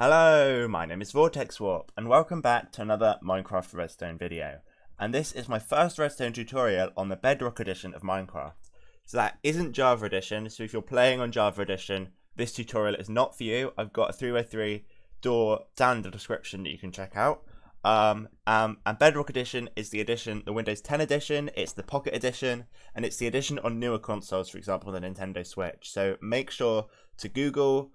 Hello, my name is Vortex Warp, and welcome back to another Minecraft Redstone video. And this is my first Redstone tutorial on the Bedrock edition of Minecraft. So that isn't Java edition, so if you're playing on Java edition, this tutorial is not for you. I've got a 3x3 door down in the description that you can check out. And Bedrock edition is the edition, the Windows 10 edition, it's the Pocket edition, and it's the edition on newer consoles, for example, the Nintendo Switch. So make sure to Google,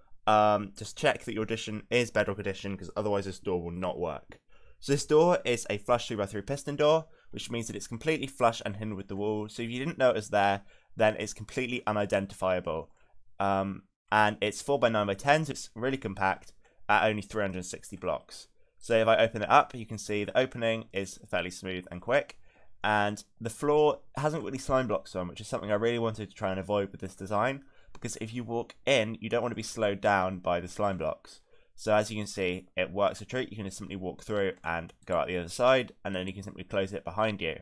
just check that your edition is Bedrock edition, because otherwise this door will not work. So this door is a flush 3x3 piston door, which means that it's completely flush and hidden with the wall. So if you didn't know it was there, then it's completely unidentifiable. And it's 4x9x10, so it's really compact at only 360 blocks. So if I open it up, you can see the opening is fairly smooth and quick. And the floor hasn't got any slime blocks on, which is something I really wanted to try and avoid with this design. Because if you walk in, you don't want to be slowed down by the slime blocks. So as you can see, it works a treat. You can just simply walk through and go out the other side, and then you can simply close it behind you.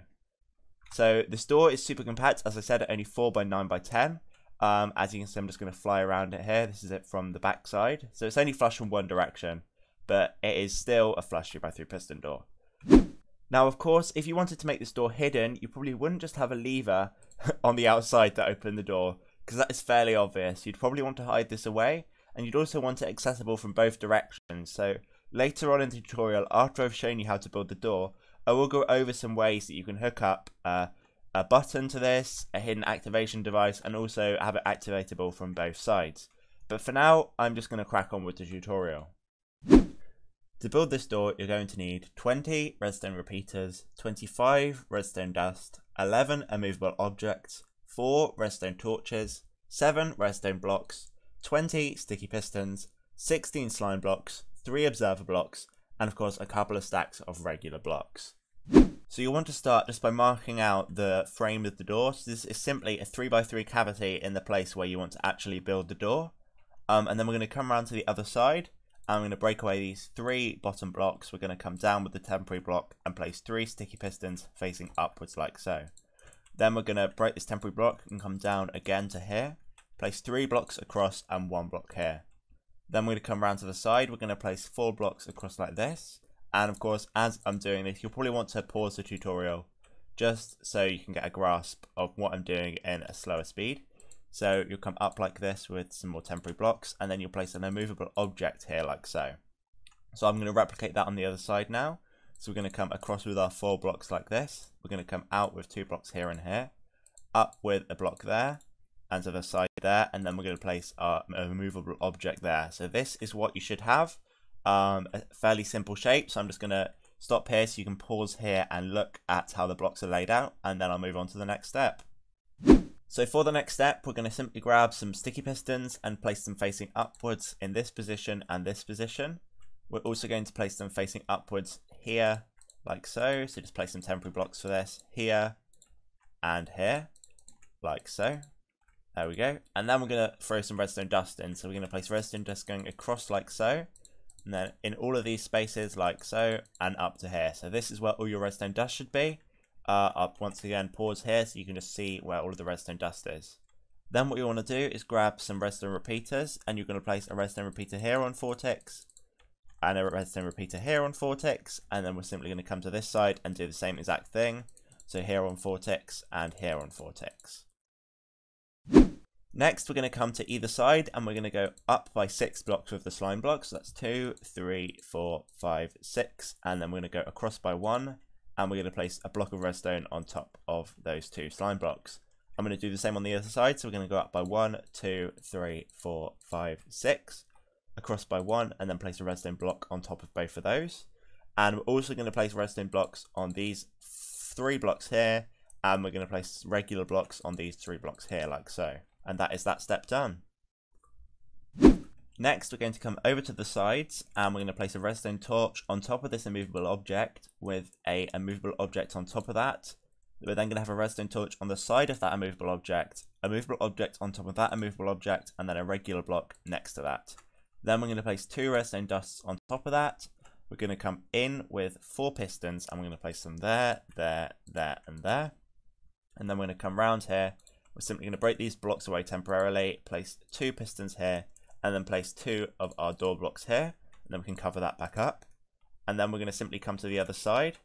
So this door is super compact, as I said, at only 4x9x10. As you can see, I'm just going to fly around it here. This is it from the back side. So it's only flush from one direction, but it is still a flush 3x3 piston door. Now, of course, if you wanted to make this door hidden, you probably wouldn't just have a lever on the outside that opened the door, because that is fairly obvious. You'd probably want to hide this away, and you'd also want it accessible from both directions. So later on in the tutorial, after I've shown you how to build the door, I will go over some ways that you can hook up a button to this, a hidden activation device, and also have it activatable from both sides. But for now, I'm just going to crack on with the tutorial. To build this door, you're going to need 20 redstone repeaters, 25 redstone dust, 11 immovable objects, 4 redstone torches, 7 redstone blocks, 20 sticky pistons, 16 slime blocks, 3 observer blocks, and of course a couple of stacks of regular blocks. So you'll want to start just by marking out the frame of the door. So this is simply a 3x3 cavity in the place where you want to actually build the door. And then we're going to come around to the other side. I'm going to break away these 3 bottom blocks. We're going to come down with the temporary block and place 3 sticky pistons facing upwards like so. Then we're going to break this temporary block and come down again to here. Place 3 blocks across and 1 block here. Then we're going to come around to the side. We're going to place 4 blocks across like this. And of course, as I'm doing this, you'll probably want to pause the tutorial just so you can get a grasp of what I'm doing in a slower speed. So you'll come up like this with some more temporary blocks, and then you'll place an immovable object here like so. So I'm going to replicate that on the other side now. So we're going to come across with our 4 blocks like this. We're going to come out with 2 blocks here and here, up with a block there, and to the side there, and then we're going to place our immovable object there. So this is what you should have. A fairly simple shape, so I'm just going to stop here so you can pause here and look at how the blocks are laid out, and then I'll move on to the next step. So for the next step, we're going to simply grab some sticky pistons and place them facing upwards in this position and this position. We're also going to place them facing upwards here, like so. So just place some temporary blocks for this, here and here, like so. There we go. And then we're going to throw some redstone dust in. So we're going to place redstone dust going across like so. And then in all of these spaces like so, and up to here. So this is where all your redstone dust should be. Up once again, pause here so you can just see where all of the redstone dust is. Then what you want to do is grab some redstone repeaters, and you're going to place a redstone repeater here on 4 ticks, and a redstone repeater here on 4 ticks, and then we're simply going to come to this side and do the same exact thing. So here on 4 ticks and here on 4 ticks. Next, we're going to come to either side, and we're going to go up by 6 blocks with the slime blocks. So that's 2, 3, 4, 5, 6. And then we're going to go across by 1, and we're going to place a block of redstone on top of those 2 slime blocks. I'm going to do the same on the other side. So we're going to go up by 1, 2, 3, 4, 5, 6. Across by 1, and then place a redstone block on top of both of those. And we're also going to place redstone blocks on these 3 blocks here, and we're going to place regular blocks on these 3 blocks here, like so. And that is that step done. Next, we're going to come over to the sides, and we're going to place a redstone torch on top of this immovable object with a immovable object on top of that. We're then going to have a redstone torch on the side of that immovable object on top of that immovable object, and then a regular block next to that. Then we're going to place 2 redstone dusts on top of that. We're going to come in with 4 pistons, and we're going to place them there, there, there, and there. And then we're going to come around here. We're simply going to break these blocks away temporarily, place 2 pistons here, and then place 2 of our door blocks here. and then we can cover that back up. And then we're going to simply come to the other side.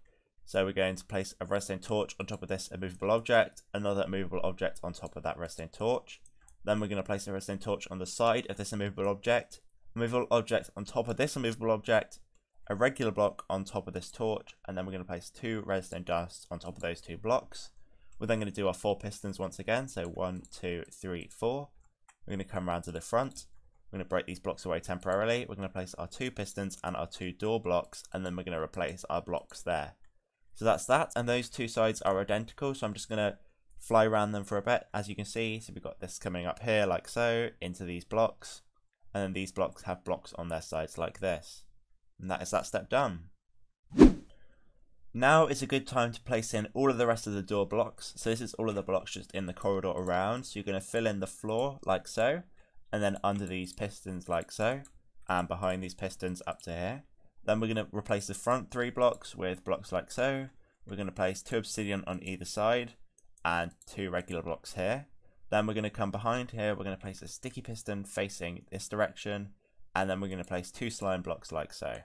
So we're going to place a redstone torch on top of this immovable object, another immovable object on top of that redstone torch. Then we're going to place a redstone torch on the side of this immovable object on top of this immovable object, a regular block on top of this torch, and then we're going to place 2 redstone dusts on top of those 2 blocks. We're then going to do our 4 pistons once again, so 1, 2, 3, 4. We're going to come around to the front. We're going to break these blocks away temporarily. We're going to place our 2 pistons and our 2 door blocks, and then we're going to replace our blocks there. So that's that, and those 2 sides are identical, so I'm just going to fly around them for a bit, as you can see. So we've got this coming up here like so, into these blocks, and then these blocks have blocks on their sides like this. And that is that step done. Now is a good time to place in all of the rest of the door blocks. So this is all of the blocks just in the corridor around. So you're going to fill in the floor like so, and then under these pistons like so, and behind these pistons up to here. Then we're going to replace the front 3 blocks with blocks like so. We're going to place 2 obsidian on either side and 2 regular blocks here. Then we're going to come behind here, we're going to place a sticky piston facing this direction, and then we're going to place 2 slime blocks like so.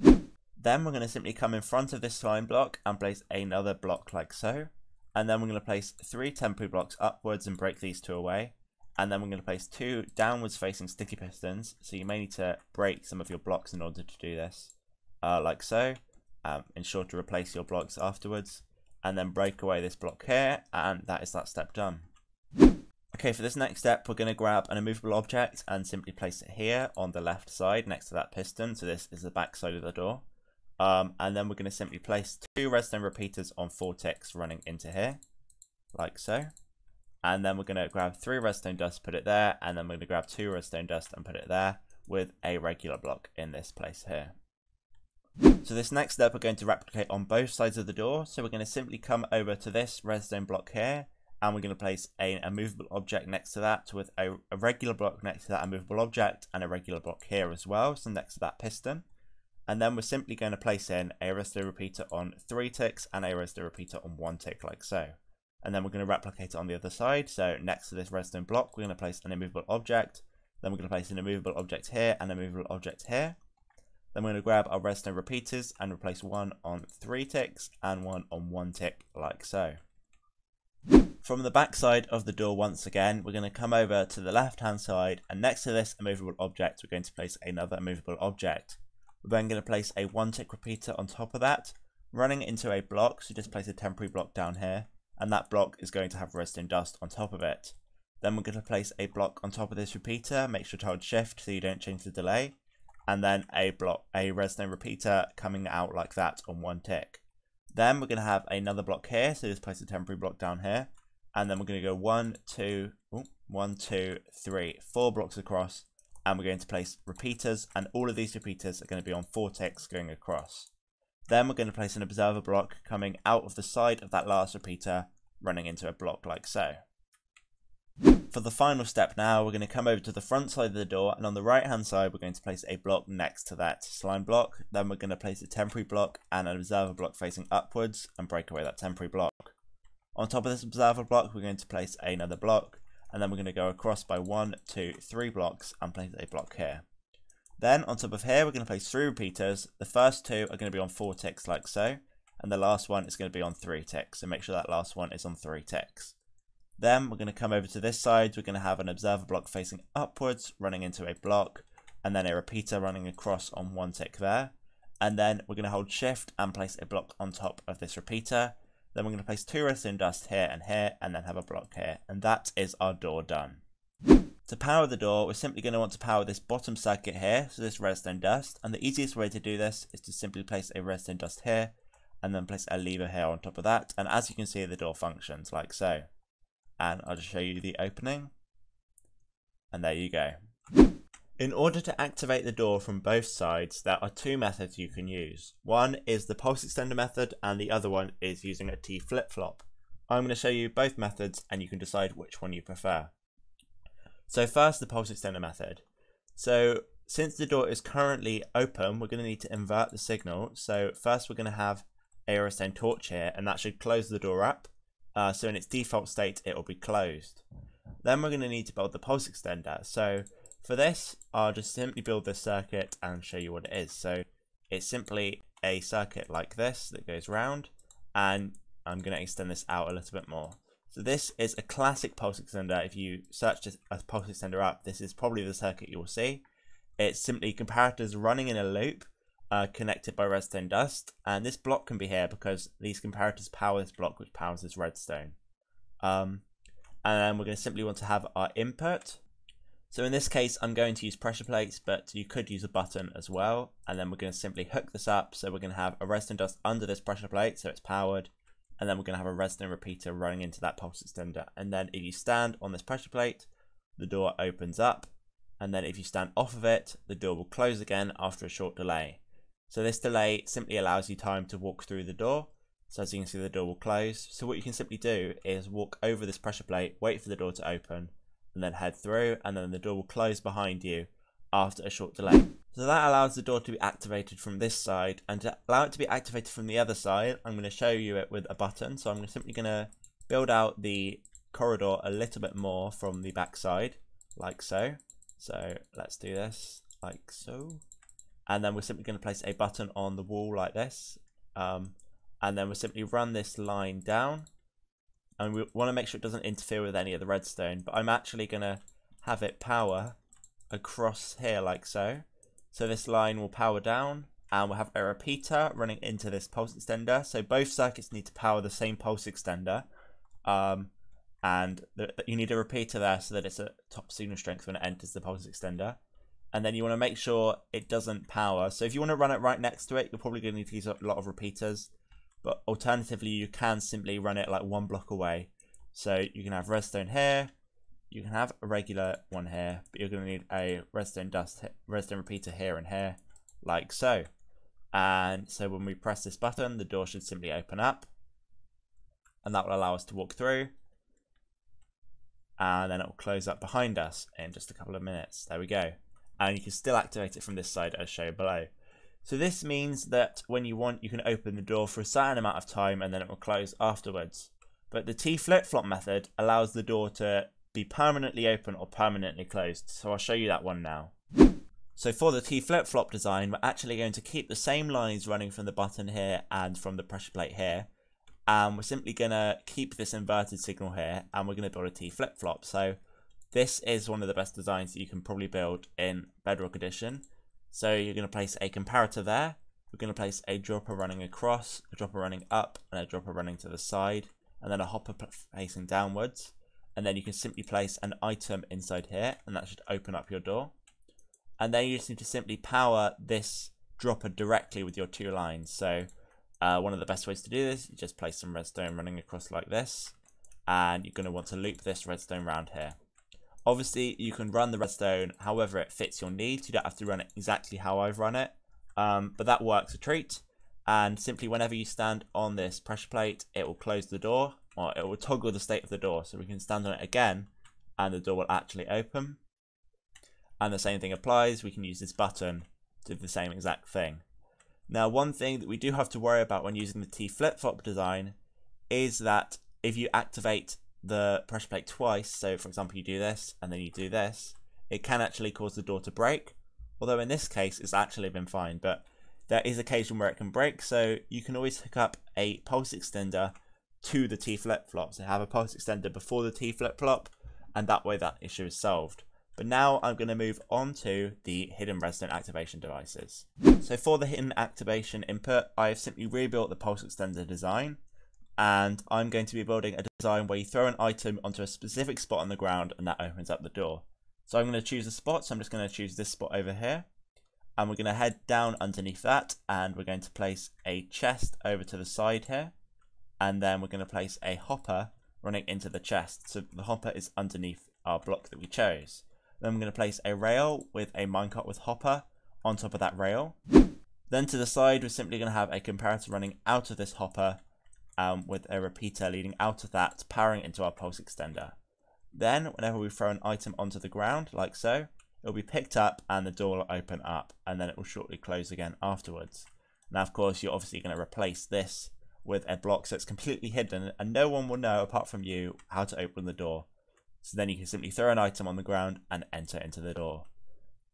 Then we're going to simply come in front of this slime block and place another block like so. And then we're going to place 3 temporary blocks upwards and break these 2 away. And then we're going to place 2 downwards facing sticky pistons. So you may need to break some of your blocks in order to do this, like so. Ensure to replace your blocks afterwards. And then break away this block here, and that is that step done. Okay, for this next step, we're going to grab an immovable object and simply place it here on the left side next to that piston. So this is the back side of the door. And then we're going to simply place 2 redstone repeaters on 4 ticks running into here, like so. And then we're going to grab 3 redstone dust, put it there, and then we're going to grab 2 redstone dust and put it there with a regular block in this place here. So this next step we're going to replicate on both sides of the door. So we're going to simply come over to this redstone block here, and we're going to place a movable object next to that with a regular block next to that immovable object, and a regular block here as well, so next to that piston. And then we're simply going to place in a redstone repeater on 3 ticks and a redstone repeater on 1 tick like so. And then we're going to replicate it on the other side. So next to this redstone block, we're going to place an immovable object. Then we're going to place an immovable object here and a movable object here. Then we're going to grab our redstone repeaters and replace 1 on 3 ticks and 1 on 1 tick like so. From the back side of the door once again, we're going to come over to the left hand side, and next to this immovable object, we're going to place another immovable object. We're then going to place a 1 tick repeater on top of that, running into a block, so just place a temporary block down here, and that block is going to have redstone dust on top of it. Then we're going to place a block on top of this repeater, make sure to hold shift so you don't change the delay, and then a redstone repeater coming out like that on 1 tick. Then we're going to have another block here, so just place a temporary block down here, and then we're going to go 1, 2, 3, 4 blocks across, and we're going to place repeaters, and all of these repeaters are going to be on 4 ticks going across. Then we're going to place an observer block coming out of the side of that last repeater, running into a block like so. For the final step now, we're going to come over to the front side of the door, and on the right hand side we're going to place a block next to that slime block. Then we're going to place a temporary block and an observer block facing upwards and break away that temporary block. On top of this observer block, we're going to place another block, and then we're going to go across by 1, 2, 3 blocks and place a block here. Then on top of here, we're going to place 3 repeaters. The first 2 are going to be on 4 ticks like so, and the last one is going to be on 3 ticks. So make sure that last one is on 3 ticks. Then we're going to come over to this side. We're going to have an observer block facing upwards, running into a block, and then a repeater running across on 1 tick there. And then we're going to hold shift and place a block on top of this repeater. Then we're going to place 2 redstone dust here, and then have a block here. And that is our door done. To power the door, we're simply going to want to power this bottom circuit here, so this redstone dust. And the easiest way to do this is to simply place a redstone dust here, and then place a lever here on top of that. And as you can see, the door functions like so. And I'll just show you the opening. And there you go. In order to activate the door from both sides, there are 2 methods you can use. One is the pulse extender method, and the other one is using a T flip-flop. I'm going to show you both methods, and you can decide which one you prefer. So first, the pulse extender method. So since the door is currently open, we're going to need to invert the signal. So first we're going to have a redstone torch here, and that should close the door up. So in its default state, it will be closed. Then we're going to need to build the pulse extender. So For this, I'll just simply build this circuit and show you what it is. So it's simply a circuit like this that goes round, and I'm going to extend this out a little bit more. So this is a classic pulse extender. If you search a pulse extender up, this is probably the circuit you will see. It's simply comparators running in a loop connected by redstone dust, and this block can be here because these comparators power this block, which powers this redstone. And then we're going to simply want to have our input. So in this case, I'm going to use pressure plates, but you could use a button as well. And then we're going to simply hook this up. So we're going to have a redstone dust under this pressure plate, so it's powered. And then we're going to have a redstone repeater running into that pulse extender. And then if you stand on this pressure plate, the door opens up. And then if you stand off of it, the door will close again after a short delay. So this delay simply allows you time to walk through the door. So as you can see, the door will close. So what you can simply do is walk over this pressure plate, wait for the door to open, and then head through, and then the door will close behind you after a short delay. So that allows the door to be activated from this side, and to allow it to be activated from the other side, I'm going to show you it with a button. So I'm simply going to build out the corridor a little bit more from the back side, like so. So let's do this like so. And then we're simply going to place a button on the wall like this. And then we'll simply run this line down. And we want to make sure it doesn't interfere with any of the redstone. But I'm actually going to have it power across here like so. So this line will power down, and we'll have a repeater running into this pulse extender. So both circuits need to power the same pulse extender. And you need a repeater there so that it's at top signal strength when it enters the pulse extender. And then you want to make sure it doesn't power. So if you want to run it right next to it, you're probably going to need to use a lot of repeaters. But alternatively, you can simply run it like one block away. So you can have redstone here, you can have a regular one here, but you're going to need a redstone repeater here and here, like so. And so when we press this button, the door should simply open up, and that will allow us to walk through. And then it will close up behind us in just a couple of minutes. There we go. And you can still activate it from this side as shown below. So this means that when you want, you can open the door for a certain amount of time and then it will close afterwards. But the T flip-flop method allows the door to be permanently open or permanently closed. So I'll show you that one now. So for the T flip-flop design, we're actually going to keep the same lines running from the button here and from the pressure plate here. And we're simply going to keep this inverted signal here, and we're going to build a T flip-flop. So this is one of the best designs that you can probably build in Bedrock Edition. So you're going to place a comparator there. We're going to place a dropper running across, a dropper running up, and a dropper running to the side, and then a hopper facing downwards. And then you can simply place an item inside here, and that should open up your door. And then you just need to simply power this dropper directly with your two lines. So one of the best ways to do this, you just place some redstone running across like this, and you're going to want to loop this redstone round here. Obviously, you can run the redstone however it fits your needs. You don't have to run it exactly how I've run it, but that works a treat. And simply whenever you stand on this pressure plate, it will close the door, or it will toggle the state of the door. So we can stand on it again, and the door will actually open. And the same thing applies. We can use this button to do the same exact thing. Now, one thing that we do have to worry about when using the T flip-flop design is that if you activate the pressure plate twice, so for example you do this and then you do this, it can actually cause the door to break. Although in this case it's actually been fine, but there is occasion where it can break, so you can always hook up a pulse extender to the T flip-flop. So have a pulse extender before the T flip-flop, and that way that issue is solved. But now I'm going to move on to the hidden redstone activation devices. So for the hidden activation input, I've simply rebuilt the pulse extender design, and I'm going to be building a design where you throw an item onto a specific spot on the ground and that opens up the door. So I'm going to choose a spot, so I'm just going to choose this spot over here, and we're going to head down underneath that, and we're going to place a chest over to the side here, and then we're going to place a hopper running into the chest. So the hopper is underneath our block that we chose. Then we're going to place a rail with a minecart with hopper on top of that rail. Then to the side, we're simply going to have a comparator running out of this hopper with a repeater leading out of that, powering into our pulse extender. Then, whenever we throw an item onto the ground, like so, it will be picked up and the door will open up, and then it will shortly close again afterwards. Now, of course, you're obviously going to replace this with a block so it's completely hidden and no one will know apart from you how to open the door. So then you can simply throw an item on the ground and enter into the door.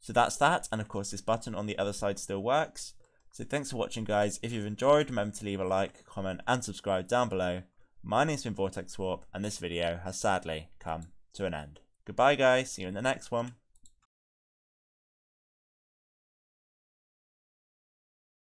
So that's that, and of course this button on the other side still works. So thanks for watching, guys. If you've enjoyed, remember to leave a like, comment and subscribe down below. My name's been Vortex Warp, and this video has sadly come to an end. Goodbye, guys. See you in the next one.